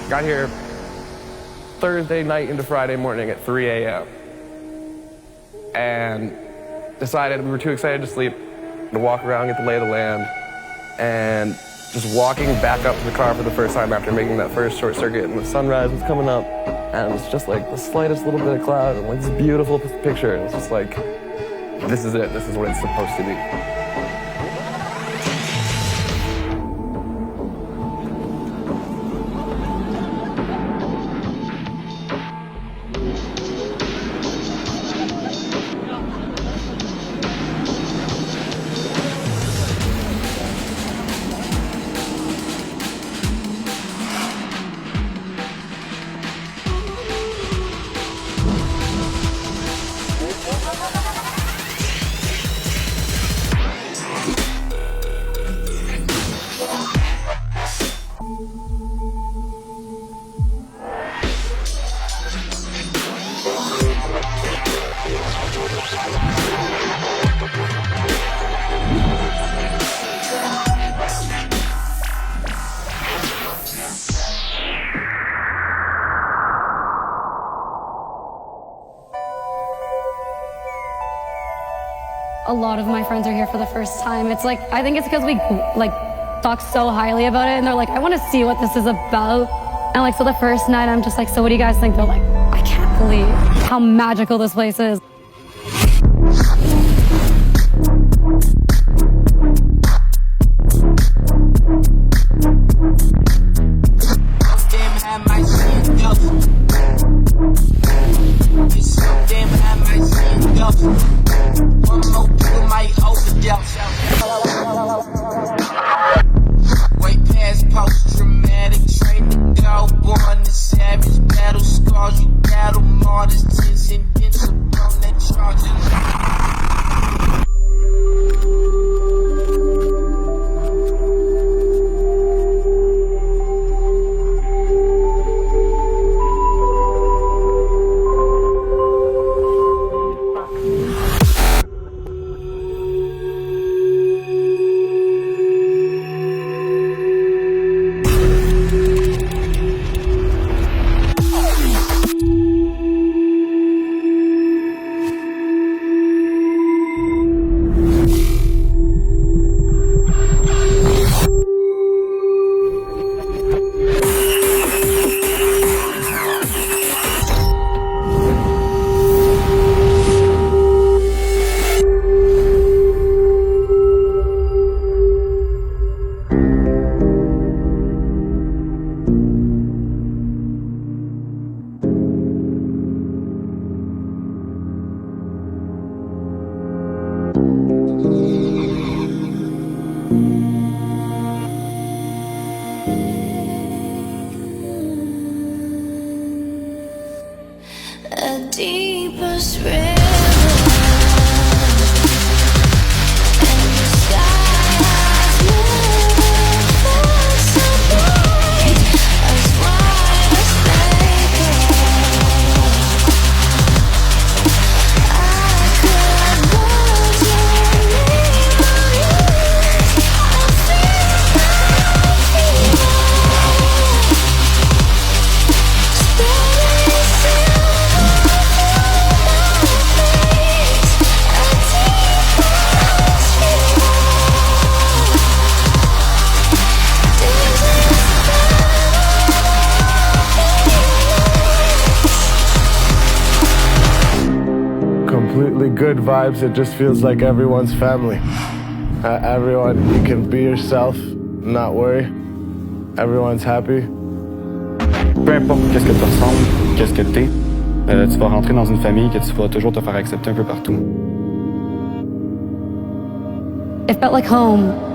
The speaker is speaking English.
Got here Thursday night into Friday morning at 3 a.m. and decided we were too excited to sleep, to walk around, get the lay of the land, and just walking back up to the car for the first time after making that first short circuit, and the sunrise was coming up, and it was just like the slightest little bit of cloud, and like this beautiful picture. It was just like, this is it, this is what it's supposed to be. A lot of my friends are here for the first time. It's like, I think it's because we like talk so highly about it, and they're like, I want to see what this is about. And like, so the first night I'm just like, so what do you guys think? They're like, I can't believe how magical this place is. Way past post-traumatic, trained to go, born to savage, battle scars, you battle martyrs, tense invincible on that deepest river. Completely good vibes. It just feels like everyone's family. Everyone, you can be yourself, not worry. Everyone's happy. Peu importe qu'est-ce que tu ressembles, qu'est-ce que t'es, tu vas rentrer dans une famille que tu vas toujours te faire accepter un peu partout. It felt like home.